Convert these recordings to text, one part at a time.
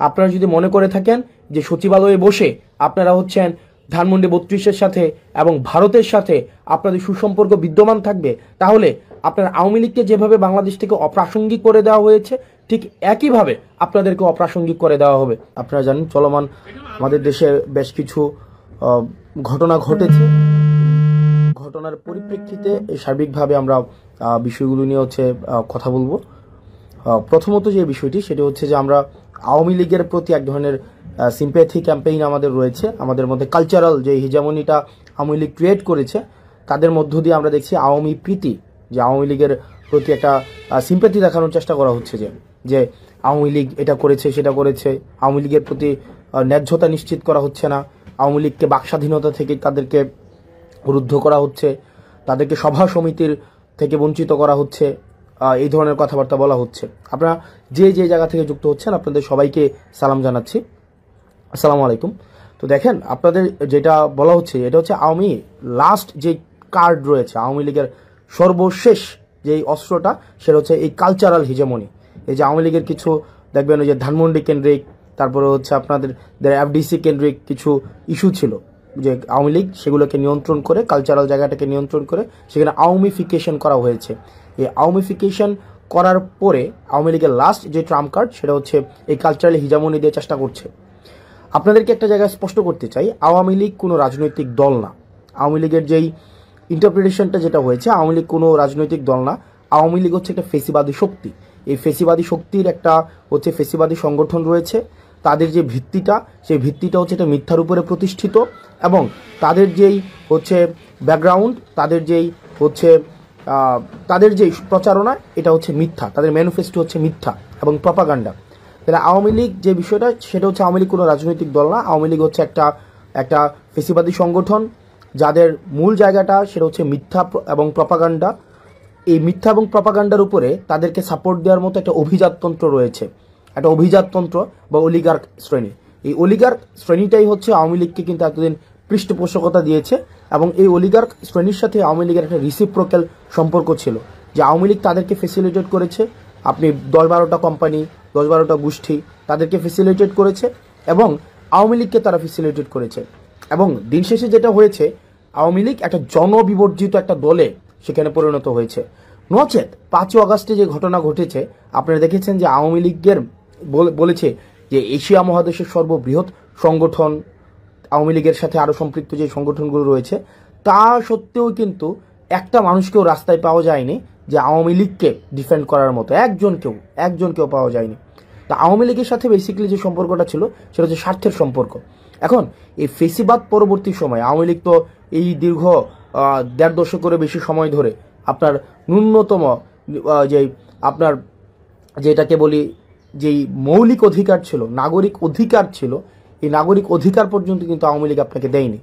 আপনারা যদি মনে করে থাকেন যে সচিবালয়ে বসে আপনারা হচ্ছেন ধানমন্ডি 32-এর সাথে এবং ভারতের সাথে আপনাদের সুসম্পর্ক বিদ্যমান থাকবে, তাহলে আপনার আওয়ামী লীগকে যেভাবে বাংলাদেশ থেকে অপ্রাসঙ্গিক করে দেওয়া হয়েছে ঠিক একইভাবে আপনাদেরকে অপ্রাসঙ্গিক করে দেওয়া হবে। আপনারা জানেন চলমান আমাদের দেশে বেশ কিছু ঘটনা ঘটেছে। ঘটনার পরিপ্রেক্ষিতে সার্বিকভাবে আমরা বিষয়গুলো নিয়ে কথা বলবো। প্রথমত যে বিষয়টি সেটি হচ্ছে যে আমরা আওয়ামী লীগের প্রতি এক ধরনের সিম্প্যাথি ক্যাম্পেইন আমাদের রয়েছে। আমাদের মধ্যে কালচারাল যে হিজামনিটা আওয়ামী লীগ ক্রিয়েট করেছে তাদের মধ্য দিয়ে আমরা দেখছি আওয়ামী প্রীতি, যে আওয়ামী লীগের প্রতি একটা সিম্প্যাথি দেখানোর চেষ্টা করা হচ্ছে যে আওয়ামী লীগ এটা করেছে সেটা করেছে, আওয়ামী লীগের প্রতি ন্যায্যতা নিশ্চিত করা হচ্ছে না, আওয়ামী লীগকে বাকস্বাধীনতা থেকে তাদেরকে রুদ্ধ করা হচ্ছে, তাদেরকে সভা সমিতির থেকে বঞ্চিত করা হচ্ছে, এই ধরনের কথাবার্তা বলা হচ্ছে। আপনারা যে জায়গা থেকে যুক্ত হচ্ছেন আপনাদের সবাইকে সালাম জানাচ্ছি, আসসালামু আলাইকুম। তো দেখেন আপনাদের যেটা বলা হচ্ছে এটা হচ্ছে আওয়ামী লাস্ট যে কার্ড রয়েছে, আওয়ামী লীগের সর্বশেষ যেই অস্ত্রটা সেটা হচ্ছে এই কালচারাল হিজেমনি। এই যে আওয়ামী লীগের কিছু দেখবেন ওই যে ধানমন্ডি কেন্দ্রিক, তারপরে হচ্ছে আপনাদের এফডিসি কেন্দ্রিক কিছু ইস্যু ছিল যে আওয়ামী লীগ সেগুলোকে নিয়ন্ত্রণ করে, কালচারাল জায়গাটাকে নিয়ন্ত্রণ করে সেখানে আওয়ামীফিকেশন করা হয়েছে। এই আওয়ামীফিকেশন করার পরে আওয়ামী লীগের লাস্ট যে ট্রাম্প কার্ড সেটা হচ্ছে এই কালচারাল হিজামনি দিয়ে চেষ্টা করছে। আপনাদেরকে একটা জায়গায় স্পষ্ট করতে চাই, আওয়ামী লীগ কোনো রাজনৈতিক দল না। আওয়ামী লীগের যেই ইন্টারপ্রিটেশনটা যেটা হয়েছে, আওয়ামী লীগ কোনো রাজনৈতিক দল না, আওয়ামী লীগ হচ্ছে একটা ফেসিবাদী শক্তি। এই ফেসিবাদী শক্তির একটা হচ্ছে ফেসিবাদী সংগঠন রয়েছে, তাদের যে ভিত্তিটা সেই ভিত্তিটা হচ্ছে এটা মিথ্যার উপরে প্রতিষ্ঠিত, এবং তাদের যেই হচ্ছে ব্যাকগ্রাউন্ড, তাদের যেই প্রচারণা এটা হচ্ছে মিথ্যা, তাদের ম্যানিফেস্টো হচ্ছে মিথ্যা এবং প্রপাগান্ডা। তাহলে আওয়ামী লীগ যে বিষয়টা সেটা হচ্ছে আওয়ামী লীগ কোনো রাজনৈতিক দল না, আওয়ামী লীগ হচ্ছে একটা ফেসিবাদী সংগঠন যাদের মূল জায়গাটা সেটা হচ্ছে মিথ্যা এবং প্রপাগান্ডা। এই মিথ্যা এবং প্রপাগান্ডার উপরে তাদেরকে সাপোর্ট দেওয়ার মতো একটা অভিজাততন্ত্র রয়েছে, একটা অভিজাততন্ত্র বা অলিগার্ক শ্রেণী। এই অলিগার্ক শ্রেণীটাই হচ্ছে আওয়ামী লীগকে কিন্তু এতদিন পৃষ্ঠপোষকতা দিয়েছে, এবং এই অলিগার্ক শ্রেণীর সাথে আওয়ামী লীগের একটা রিসিপ্রোক্যাল সম্পর্ক ছিল, যে আওয়ামী লীগ তাদেরকে ফেসিলিটেট করেছে। আপনি 10-12টা কোম্পানি, 10-12টা গোষ্ঠী তাদেরকে ফেসিলিটেট করেছে এবং আওয়ামী লীগকে তারা ফেসিলিটেট করেছে। এবং দিন শেষে যেটা হয়েছে, আওয়ামী লীগ একটা জনবিবর্জিত একটা দলে সেখানে পরিণত হয়েছে। নচেত 5 আগস্টে যে ঘটনা ঘটেছে আপনারা দেখেছেন যে আওয়ামী লীগের বলেছে যে এশিয়া মহাদেশের সর্ববৃহৎ সংগঠন, আওয়ামী লীগের সাথে আরও সম্পৃক্ত যে সংগঠনগুলো রয়েছে, তা সত্ত্বেও কিন্তু একটা মানুষকেও রাস্তায় পাওয়া যায়নি যে আওয়ামী লীগকে ডিফেন্ড করার মতো, একজনকেও পাওয়া যায়নি। তা আওয়ামী লীগের সাথে বেসিক্যালি যে সম্পর্কটা ছিল সেটা হচ্ছে স্বার্থের সম্পর্ক। এখন এই ফেসিবাদ পরবর্তী সময় আওয়ামী লীগ তো এই দীর্ঘ 1.5 দশকেরও বেশি সময় ধরে আপনার ন্যূনতম আপনার যেটাকে বলি যেই মৌলিক অধিকার ছিল, নাগরিক অধিকার ছিল, এই নাগরিক অধিকার পর্যন্ত কিন্তু আওয়ামী লীগ আপনাকে দেয়নি।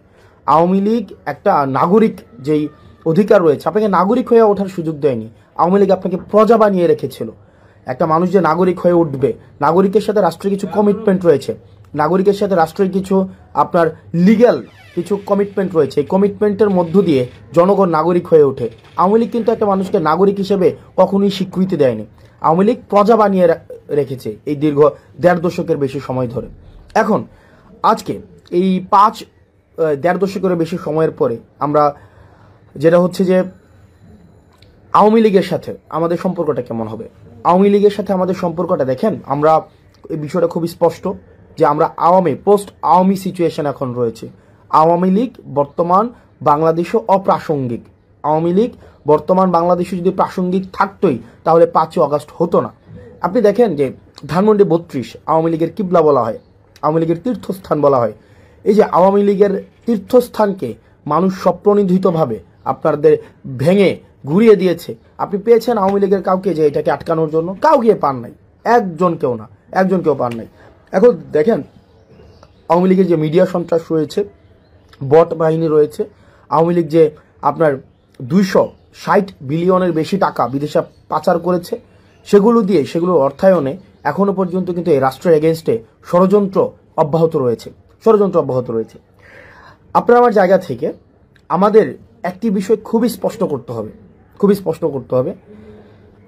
আওয়ামী লীগ একটা নাগরিক যেই অধিকার রয়েছে আপনাকে নাগরিক হয়ে ওঠার সুযোগ দেয়নি। আওয়ামী লীগ আপনাকে প্রজা বানিয়ে রেখেছিল। একটা মানুষ যে নাগরিক হয়ে উঠবে, নাগরিকের সাথে রাষ্ট্রের কিছু কমিটমেন্ট রয়েছে, নাগরিকের সাথে রাষ্ট্রের কিছু আপনার লিগ্যাল কিছু কমিটমেন্ট রয়েছে, এই কমিটমেন্টের মধ্য দিয়ে জনগণ নাগরিক হয়ে ওঠে। আওয়ামী লীগ কিন্তু একটা মানুষকে নাগরিক হিসেবে কখনোই স্বীকৃতি দেয়নি। আওয়ামী লীগ প্রজা বানিয়ে রেখেছে এই দীর্ঘ 1.5 দশকের বেশি সময় ধরে। এখন আজকে এই 1.5 দশকের বেশি সময়ের পরে আমরা যেটা হচ্ছে যে আওয়ামী লীগের সাথে আমাদের সম্পর্কটা কেমন হবে। আওয়ামী লীগের সাথে আমাদের সম্পর্কটা দেখেন, আমরা এই বিষয়টা খুবই স্পষ্ট যে আমরা পোস্ট আওয়ামী সিচুয়েশন এখন রয়েছে। আওয়ামী লীগ বর্তমান বাংলাদেশে অপ্রাসঙ্গিক। আওয়ামী লীগ বর্তমান বাংলাদেশে যদি প্রাসঙ্গিক থাকতোই তাহলে 5 আগস্ট হতো না। আপনি দেখেন যে ধানমন্ডি 32 আওয়ামী লীগের কিবলা বলা হয়, আওয়ামী লীগের তীর্থস্থান বলা হয়। এই যে আওয়ামী লীগের তীর্থস্থানকে মানুষ স্বপ্রণোদিতভাবে আপনাদের ভেঙে ঘুরিয়ে দিয়েছে। আপনি পেয়েছেন আওয়ামী লীগের কাউকে যে এটাকে আটকানোর জন্য? কাউকে পান নাই, একজনকেও পান নাই। এখন দেখেন আওয়ামী লীগের যে মিডিয়া সন্ত্রাস রয়েছে, বট বাহিনী রয়েছে, আওয়ামী লীগ যে আপনার 260 বিলিয়নের বেশি টাকা বিদেশে পাচার করেছে, সেগুলোর অর্থায়নে এখনো পর্যন্ত কিন্তু এই রাষ্ট্রের এগেনস্টে ষড়যন্ত্র অব্যাহত রয়েছে। আপনার আমার জায়গা থেকে আমাদের একটি বিষয় খুবই স্পষ্ট করতে হবে,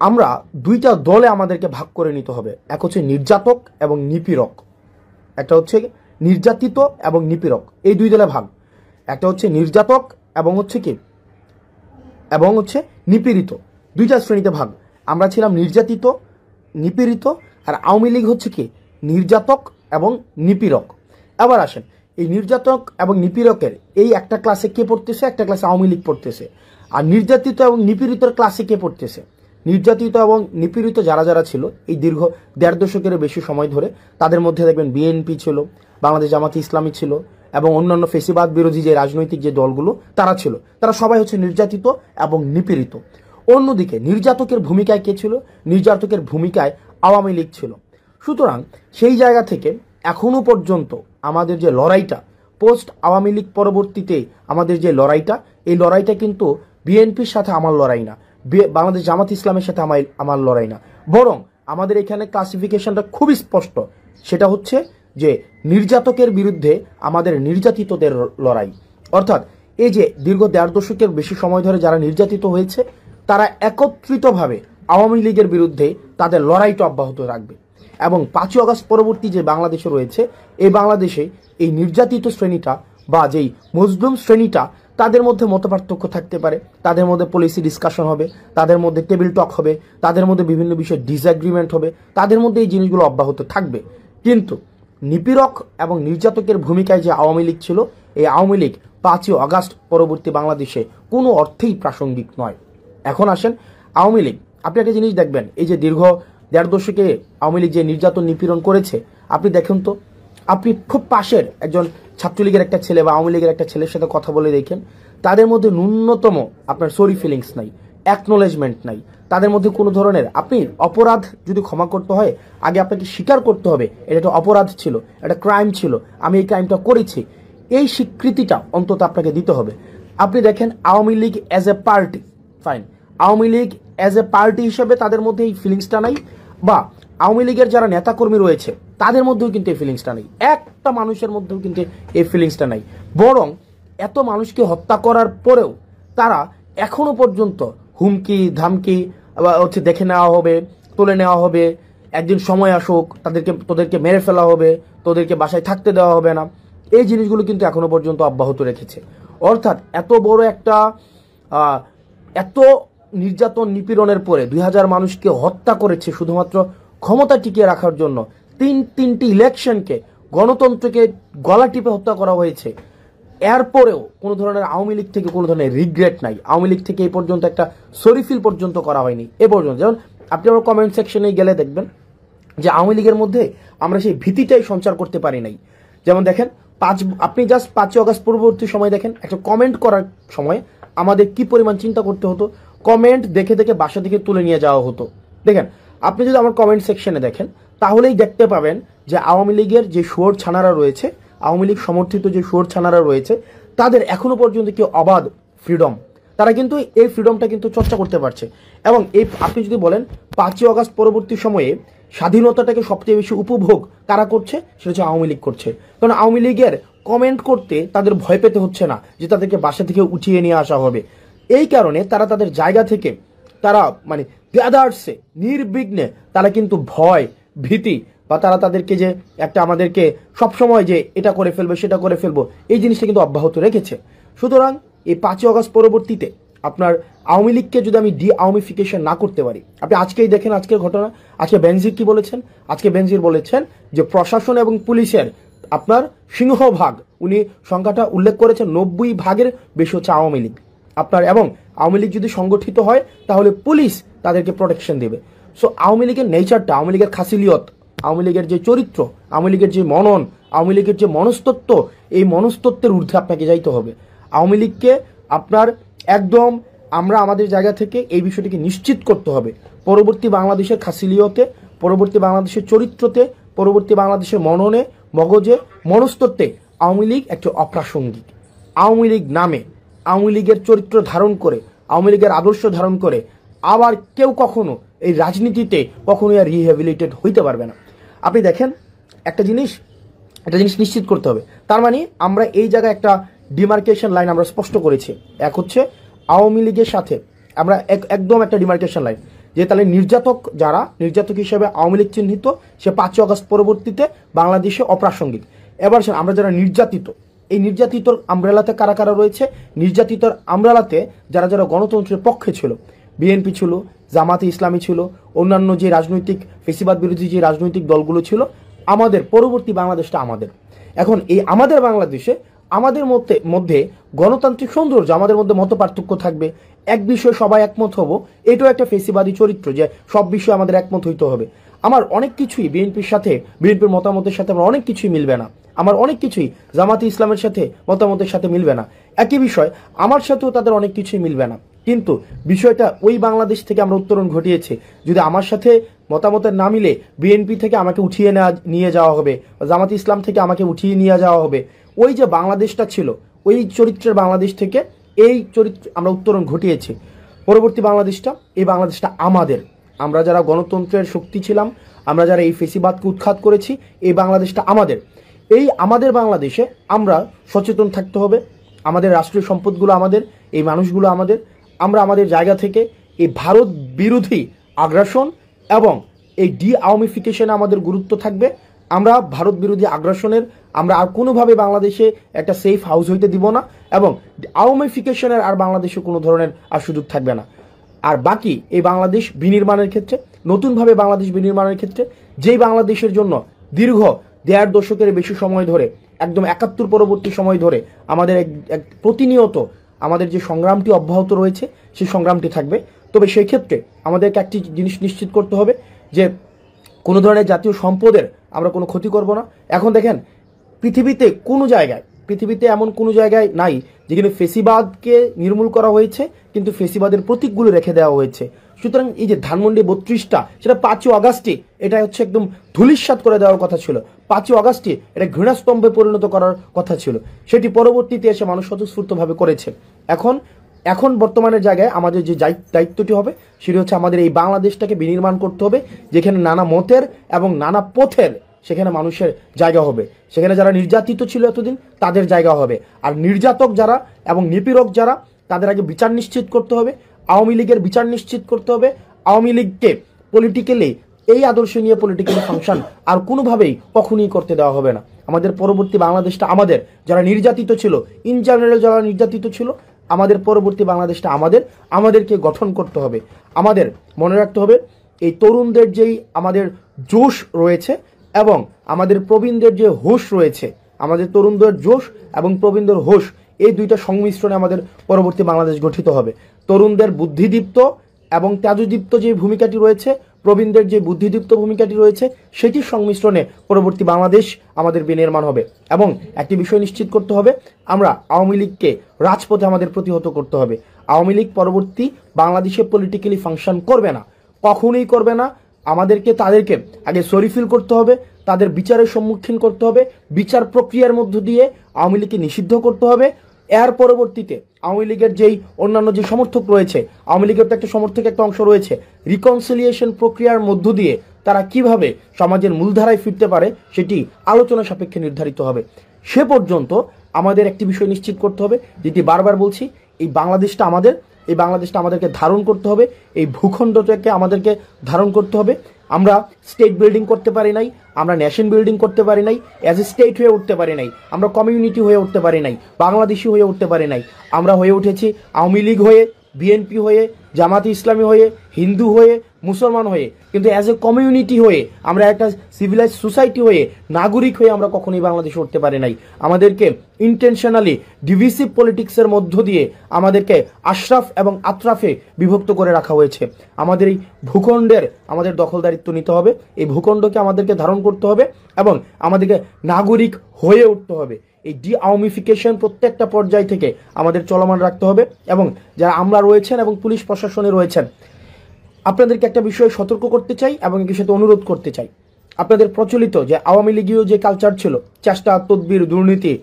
আমরা 2টা দলে আমাদেরকে ভাগ করে নিতে হবে। এক হচ্ছে নির্যাতক এবং নিপীড়ক। একটা হচ্ছে নির্যাতিত এবং নিপীড়ক, এই দুই দলে ভাগ। একটা হচ্ছে নির্যাতক এবং হচ্ছে নিপীড়িত, দুইটা শ্রেণীতে ভাগ। আমরা ছিলাম নির্যাতিত, নিপীড়িত, আর আওয়ামী লীগ হচ্ছে কি নির্যাতক এবং নিপীড়ক। আবার আসেন, এই নির্যাতক এবং নিপীড়কের এই একটা ক্লাসে কে পড়তেছে, একটা ক্লাসে আওয়ামী লীগ পড়তেছে। আর নির্যাতিত এবং নিপীড়িতর ক্লাসে কে পড়তেছে, নির্যাতিত এবং নিপীড়িত যারা যারা ছিল এই দীর্ঘ 1.5 দশকের বেশি সময় ধরে, তাদের মধ্যে দেখবেন বিএনপি ছিল, বাংলাদেশ জামাতে ইসলামী ছিল, এবং অন্যান্য ফেসিবাদ বিরোধী যে রাজনৈতিক যে দলগুলো তারা ছিল, তারা সবাই হচ্ছে নির্যাতিত এবং নিপীড়িত। অন্যদিকে নির্যাতকের ভূমিকায় কে ছিল, নির্যাতকের ভূমিকায় আওয়ামী লীগ ছিল। সুতরাং সেই জায়গা থেকে এখনো পর্যন্ত আমাদের যে লড়াইটা, পোস্ট আওয়ামী লীগ পরবর্তীতে আমাদের যে লড়াইটা, এই লড়াইটা কিন্তু বিএনপির সাথে আমার লড়াই না, বাংলাদেশ জামাত ইসলামের সাথে আমার লড়াই না, বরং আমাদের এখানে ক্লাসিফিকেশনটা খুবই স্পষ্ট। সেটা হচ্ছে যে নির্যাতকের বিরুদ্ধে আমাদের নির্যাতিতদের লড়াই। অর্থাৎ এই যে দীর্ঘ 1.5 দশকের বেশি সময় ধরে যারা নির্যাতিত হয়েছে, তারা একত্রিতভাবে আওয়ামী লীগের বিরুদ্ধে তাদের লড়াইটা অব্যাহত রাখবে। এবং 5ই আগস্ট পরবর্তী যে বাংলাদেশে রয়েছে, এই বাংলাদেশে এই নির্যাতিত শ্রেণীটা বা যেই মজলুম শ্রেণীটা, তাদের মধ্যে মতপার্থক্য থাকতে পারে, তাদের মধ্যে পলিসি ডিসকাশন হবে, তাদের মধ্যে টেবিল টক হবে, তাদের মধ্যে বিভিন্ন বিষয়ে ডিসএগ্রিমেন্ট হবে, তাদের মধ্যে এই জিনিসগুলো অব্যাহত থাকবে। কিন্তু নিপীড়ক এবং নির্যাতকের ভূমিকায় যে আওয়ামী লীগ ছিল, এই আওয়ামী লীগ 5ই আগস্ট পরবর্তী বাংলাদেশে কোনো অর্থেই প্রাসঙ্গিক নয়। এখন আসেন আওয়ামী লীগ, আপনি একটা জিনিস দেখবেন, এই যে দীর্ঘ 1.5 দশকে আওয়ামী লীগ যে নির্যাতন নিপীড়ন করেছে, আপনি দেখুন তো, আপনি খুব পাশের একজন ছাত্রলীগের একটা ছেলে বা আওয়ামী লীগের একটা ছেলের সাথে কথা বলে দেখেন, তাদের মধ্যে ন্যূনতম আপনার সরি ফিলিংস নাই, অ্যাকনোলেজমেন্ট নাই, তাদের মধ্যে কোনো ধরনের, আপনি অপরাধ যদি ক্ষমা করতে হয়, আগে আপনাকে স্বীকার করতে হবে এটা একটা অপরাধ ছিল, একটা ক্রাইম ছিল, আমি এই ক্রাইমটা করেছি, এই স্বীকৃতিটা অন্তত আপনাকে দিতে হবে। আপনি দেখেন Awami League as a party, fine, Awami League as a party হিসেবে তাদের মধ্যে এই ফিলিংসটা নাই, বা আওয়ামী লীগের যারা নেতাকর্মী রয়েছে তাদের মধ্যেও কিন্তু এই ফিলিংসটা নেই, একটা মানুষের মধ্যেও কিন্তু এই ফিলিংসটা নাই। বরং এত মানুষকে হত্যা করার পরেও তারা এখনো পর্যন্ত হুমকি ধামকি হচ্ছে দেখে নেওয়া হবে, তুলে নেওয়া হবে, একদিন সময় আসুক তোদেরকে মেরে ফেলা হবে, তোদেরকে বাসায় থাকতে দেওয়া হবে না, এই জিনিসগুলো কিন্তু এখনো পর্যন্ত অব্যাহত রেখেছে। অর্থাৎ এত বড় একটা এত নির্যাতন নিপীড়নের পরে 2000 মানুষকে হত্যা করেছে শুধুমাত্র ক্ষমতা টিকিয়ে রাখার জন্য, তিনটি ইলেকশনকে, গণতন্ত্রকে গলা টিপে হত্যা করা হয়েছে। এরপরেও কোনো ধরনের আওয়ামী লীগ থেকে কোনো ধরনের রিগ্রেট নাই, আওয়ামী লীগ থেকে এই পর্যন্ত একটা সরিফিল পর্যন্ত করা হয়নি এ পর্যন্ত। যেমন আপনি আমার কমেন্ট সেকশনে গেলে দেখবেন যে আওয়ামী লীগের মধ্যে আমরা সেই ভীতিটাই সঞ্চার করতে পারি নাই। যেমন দেখেন আপনি জাস্ট 5ই আগস্ট পূর্ববর্তী সময় দেখেন, একটা কমেন্ট করার সময় আমাদের কি পরিমাণ চিন্তা করতে হতো, কমেন্ট দেখে দেখে বাসা থেকে তুলে নিয়ে যাওয়া হতো। দেখেন আপনি যদি আমার কমেন্ট সেকশনে দেখেন, তাহলেই দেখতে পাবেন যে আওয়ামী লীগের যে শুয়োর ছানারা রয়েছে, আওয়ামী লীগ সমর্থিত যে শুয়োর ছানারা রয়েছে, তাদের এখনো পর্যন্ত কি অবাধ ফ্রিডম, তারা কিন্তু এই ফ্রিডমটা কিন্তু চর্চা করতে পারছে। এবং এই আপনি যদি বলেন 5ই আগস্ট পরবর্তী সময়ে স্বাধীনতাটাকে সবচেয়ে বেশি উপভোগ কারা করছে, সেটা হচ্ছে আওয়ামী লীগ করছে। কারণ আওয়ামী লীগের কমেন্ট করতে তাদের ভয় পেতে হচ্ছে না যে তাদেরকে বাসা থেকে উঠিয়ে নিয়ে আসা হবে। এই কারণে তারা তাদের জায়গা থেকে তারা মানে ব্যাদার্সে নির্বিঘ্নে তারা কিন্তু ভয় ভীতি বা তারা তাদেরকে যে একটা আমাদেরকে সবসময় যে এটা করে ফেলবে সেটা করে ফেলবো, এই জিনিসটা কিন্তু অব্যাহত রেখেছে। সুতরাং এই 5ই আগস্ট পরবর্তীতে আপনার আওয়ামী লীগকে যদি আমি আওয়ামিফিকেশন না করতে পারি, আপনি আজকেই দেখেন আজকের ঘটনা, আজকে বেনজির কি বলেছেন, আজকে বেনজির বলেছেন যে প্রশাসন এবং পুলিশের আপনার সিংহভাগ, উনি সংখ্যাটা উল্লেখ করেছেন 90 ভাগের বেশি হচ্ছে আওয়ামী লীগ আপনার। এবং আওয়ামী লীগ যদি সংগঠিত হয় তাহলে পুলিশ তাদেরকে প্রোটেকশন দেবে। সো আওয়ামী লীগের নেচারটা, আওয়ামী লীগের খাসিলিয়ত, আওয়ামী লীগের যে চরিত্র, আওয়ামী লীগের যে মনন, আওয়ামী লীগের যে মনস্তত্ত্ব, এই মনস্তত্ত্বের ঊর্ধ্বে আপনাকে যাইতে হবে। আওয়ামী লীগকে আপনার একদম আমরা আমাদের জায়গা থেকে এই বিষয়টিকে নিশ্চিত করতে হবে, পরবর্তী বাংলাদেশের খাসিলিয়তে, পরবর্তী বাংলাদেশের চরিত্রতে, পরবর্তী বাংলাদেশের মননে, মগজে, মনস্তত্ত্বে আওয়ামী লীগ একটি অপ্রাসঙ্গিক। আওয়ামী লীগ নামে, আওয়ামী লীগের চরিত্র ধারণ করে, আওয়ামী লীগের আদর্শ ধারণ করে আবার কেউ কখনো এই রাজনীতিতে কখনোই আর রিহ্যাবিলিটেট হইতে পারবে না। আপনি দেখেন একটা জিনিস নিশ্চিত করতে হবে, তার মানে আমরা এই জায়গায় একটা ডিমার্কেশন লাইন আমরা স্পষ্ট করেছি। এক হচ্ছে আওয়ামী লীগের সাথে আমরা একদম একটা ডিমার্কেশন লাইন, যে তাহলে নির্যাতক হিসেবে আওয়ামী লীগ চিহ্নিত, সে 5ই আগস্ট পরবর্তীতে বাংলাদেশে অপ্রাসঙ্গিক। এবার আমরা যারা নির্যাতিত, এই নির্যাতিতর আমব্রেলাতে কারা কারা রয়েছে? নির্যাতিতর আমব্রেলাতে যারা যারা গণতন্ত্রের পক্ষে ছিল, বিএনপি ছিল, জামাতে ইসলামী ছিল, অন্যান্য যে রাজনৈতিক ফেসিবাদ বিরোধী যে রাজনৈতিক দলগুলো ছিল। আমাদের পরবর্তী বাংলাদেশটা আমাদের। এখন এই আমাদের বাংলাদেশে আমাদের মধ্যে গণতান্ত্রিক সৌন্দর্য, আমাদের মধ্যে মত পার্থক্য থাকবে, এক বিষয়ে সবাই একমত হব, এটাও একটা ফেসিবাদী চরিত্র যে সব বিষয়ে আমাদের একমত হইতে হবে। আমার অনেক কিছুই বিএনপির মতামতের সাথে আমার অনেক কিছুই মিলবে না, আমার অনেক কিছুই জামাতে ইসলামের সাথে মতামতের সাথে মিলবে না, একই বিষয় আমার সাথেও তাদের অনেক কিছুই মিলবে না। কিন্তু বিষয়টা ওই বাংলাদেশ থেকে আমরা উত্তরণ ঘটিয়েছি। যদি আমার সাথে মতামতের না মিলে বিএনপি থেকে আমাকে উঠিয়ে নিয়ে যাওয়া হবে, জামাতে ইসলাম থেকে আমাকে উঠিয়ে নিয়ে যাওয়া হবে, ওই যে বাংলাদেশটা ছিল ওই চরিত্রের বাংলাদেশ থেকে এই চরিত্র আমরা উত্তরণ ঘটিয়েছি। পরবর্তী বাংলাদেশটা, এই বাংলাদেশটা আমাদের। আমরা যারা গণতন্ত্রের শক্তি ছিলাম, আমরা যারা এই ফেসিবাদকে উৎখাত করেছি, এই বাংলাদেশটা আমাদের। এই আমাদের বাংলাদেশে আমরা সচেতন থাকতে হবে। আমাদের রাষ্ট্রীয় সম্পদগুলো আমাদের, এই মানুষগুলো আমাদের। আমরা আমাদের জায়গা থেকে এই ভারত বিরোধী আগ্রাসন এবং এই আওয়ামিফিকেশনে আমাদের গুরুত্ব থাকবে। আমরা ভারত বিরোধী আগ্রাসনের আমরা আর কোনোভাবে বাংলাদেশে একটা সেফ হাউস হইতে দিব না, এবং আওয়ামিফিকেশনের আর বাংলাদেশে কোনো ধরনের আর সুযোগ থাকবে না। আর বাকি এই বাংলাদেশ বিনির্মাণের ক্ষেত্রে, নতুনভাবে বাংলাদেশ বিনির্মাণের ক্ষেত্রে, যেই বাংলাদেশের জন্য দীর্ঘ 1.5 দশকের বেশি সময় ধরে, একদম 71 পরবর্তী সময় ধরে আমাদের প্রতিনিয়ত আমাদের যে সংগ্রামটি অব্যাহত রয়েছে, সেই সংগ্রামটি থাকবে। তবে সেই ক্ষেত্রে আমাদেরকে একটি জিনিস নিশ্চিত করতে হবে যে কোনো ধরনের জাতীয় সম্পদের আমরা কোনো ক্ষতি করব না। এখন দেখেন, পৃথিবীতে এমন কোনো জায়গায় নাই যেখানে ফেসিবাদকে নির্মূল করা হয়েছে কিন্তু ফেসিবাদের প্রতীকগুলো রেখে দেওয়া হয়েছে। সুতরাং এই যে ধানমন্ডি 32টা, সেটা 5ই আগস্টে এটা হচ্ছে একদম ধূলিসাৎ করে দেওয়ার কথা ছিল। 5ই আগস্টে এটা ঘৃণাস্তম্ভে পরিণত করার কথা ছিল, সেটি পরবর্তীতে এসে মানুষ স্বতঃস্ফূর্তভাবে করেছে। এখন বর্তমানের জায়গায় আমাদের যে দায়িত্বটি হবে সেটি হচ্ছে আমাদের এই বাংলাদেশটাকে বিনির্মাণ করতে হবে, যেখানে নানা মতের এবং নানা পথের সেখানে মানুষের জায়গা হবে। সেখানে যারা নির্যাতিত ছিল এতদিন তাদের জায়গা হবে, আর নির্যাতক যারা এবং নিপীড়ক যারা, তাদের আগে বিচার নিশ্চিত করতে হবে। আওয়ামী লীগের বিচার নিশ্চিত করতে হবে। আওয়ামী লীগকে পলিটিক্যালি, এই আদর্শ নিয়ে পলিটিক্যালি ফাংশন আর কোনোভাবেই কখনই করতে দেওয়া হবে না। আমাদের পরবর্তী বাংলাদেশটা আমাদের। যারা নির্যাতিত ছিল, ইন জেনারেল যারা নির্যাতিত ছিল, আমাদের পরবর্তী বাংলাদেশটা আমাদেরকে গঠন করতে হবে। আমাদের মনে রাখতে হবে এই তরুণদের যেই আমাদের জোশ রয়েছে এবং আমাদের প্রবীণদের যে হোশ রয়েছে, আমাদের তরুণদের জোশ এবং প্রবীণদের হোশ, এই দুইটা সংমিশ্রণে আমাদের পরবর্তী বাংলাদেশ গঠিত হবে। তরুণদের বুদ্ধিদীপ্ত এবং তেজদীপ্ত যে ভূমিকাটি রয়েছে, প্রবীণদের যে বুদ্ধিদীপ্ত ভূমিকাটি রয়েছে, সেটির সংমিশ্রণে পরবর্তী বাংলাদেশ আমাদের বিনির্মাণ হবে। এবং একটি বিষয় নিশ্চিত করতে হবে, আমরা আওয়ামী লীগকে রাজপথে আমাদের প্রতিহত করতে হবে। আওয়ামী লীগ পরবর্তী বাংলাদেশে পলিটিক্যালি ফাংশন করবে না, কখনোই করবে না। তাদেরকে আগে সরিফিল করতে হবে, তাদের বিচারের সম্মুখীন করতে হবে, বিচার প্রক্রিয়ার মধ্য দিয়ে আওয়ামী লীগকে নিষিদ্ধ করতে হবে। এর পরবর্তীতে আওয়ামী লীগের যেই অন্যান্য যে সমর্থক রয়েছে, আওয়ামী লীগের তো একটা সমর্থক একটা অংশ রয়েছে, রিকনসিলিয়েশন প্রক্রিয়ার মধ্য দিয়ে তারা কিভাবে সমাজের মূলধারায় ফিরতে পারে সেটি আলোচনা সাপেক্ষে নির্ধারিত হবে। সে পর্যন্ত আমাদের একটি বিষয় নিশ্চিত করতে হবে, যেটি বারবার বলছি, এই বাংলাদেশটা আমাদের। এই বাংলাদেশটা আমাদেরকে ধারণ করতে হবে, এই ভূখণ্ডটাকে আমাদেরকে ধারণ করতে হবে। আমরা স্টেট বিল্ডিং করতে পারি নাই, আমরা নেশন বিল্ডিং করতে পারি নাই, অ্যাজ এ স্টেট হয়ে উঠতে পারি নাই, আমরা কমিউনিটি হয়ে উঠতে পারি নাই, বাংলাদেশি হয়ে উঠতে পারি নাই। আমরা হয়ে উঠেছি আওয়ামী লীগ হয়ে, বিএনপি হয়ে, জামাতে ইসলামী হয়ে, হিন্দু হয়ে, মুসলমান হয়ে, কিন্তু অ্যাজ এ কমিউনিটি হয়ে, আমরা একটা সিভিলাইজ সোসাইটি হয়ে, নাগরিক হয়ে আমরা কখনোই বাংলাদেশে উঠতে পারি নাই। আমাদেরকে ইন্টেনশনালি ডিভিসিভ পলিটিক্সের মধ্য দিয়ে আমাদেরকে আশরাফ এবং আতরাফে বিভক্ত করে রাখা হয়েছে। আমাদের এই ভূখণ্ডের আমাদের দখলদারিত্ব নিতে হবে, এই ভূখণ্ডকে আমাদেরকে ধারণ করতে হবে এবং আমাদেরকে নাগরিক হয়ে উঠতে হবে। এই আওয়ামিফিকেশন প্রত্যেকটা পর্যায় থেকে আমাদের চলমান রাখতে হবে। এবং যারা আমরা রয়েছেন এবং পুলিশ প্রশাসনে রয়েছেন, আপনাদেরকে একটা বিষয়ে সতর্ক করতে চাই এবং এর সাথে অনুরোধ করতে চাই। আপনাদের প্রচলিত যে আওয়ামী লীগীয় যে কালচার ছিল, চেষ্টা, তদবির, দুর্নীতি,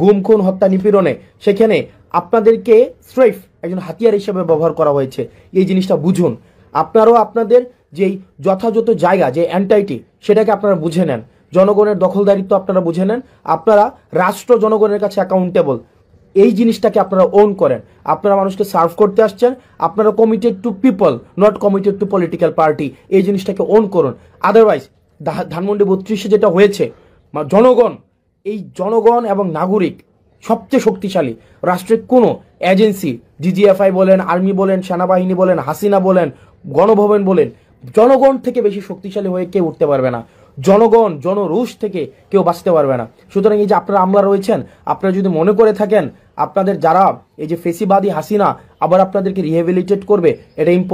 গুম, খুন, হত্যা, নিপীড়নে, সেখানে আপনাদেরকে স্রেফ একজন হাতিয়ার হিসেবে ব্যবহার করা হয়েছে। এই জিনিসটা বুঝুন। আপনারাও আপনাদের যেই যথাযথ জায়গা, যে এন্টাইটি, সেটাকে আপনারা বুঝে নেন। জনগণের দখলদারিত্ব আপনারা বুঝে নেন। আপনারা রাষ্ট্র জনগণের কাছে অ্যাকাউন্টেবল। এই জিনিসটাকে আপনারা ওন করেন। আপনারা মানুষকে সার্ভ করতে আসছেন, আপনারা committed two people, not committed two political party. এই জিনিসটাকে ওন করুন। আদারওয়াইজ ধানমন্ডি 32-এ যেটা হয়েছে, জনগণ, এই জনগণ এবং নাগরিক সবচেয়ে শক্তিশালী। রাষ্ট্রের কোনো এজেন্সি, ডিজিএফআই বলেন, আর্মি বলেন, সেনাবাহিনী বলেন, হাসিনা বলেন, গণভবন বলেন, জনগণ থেকে বেশি শক্তিশালী হয়ে কেউ উঠতে পারবে না। জনগণ, জনরোষ থেকে কেউ বাঁচতে পারবে না। সুতরাং এই যে আপনারা আমলা রয়েছেন, আপনারা যদি মনে করে থাকেন আপনাদের যারা এই যে ফেসিবাদী হাসিনা আবার আপনাদেরকে রিহেবিলিটেট করবে, এটা ইম্পসিবল।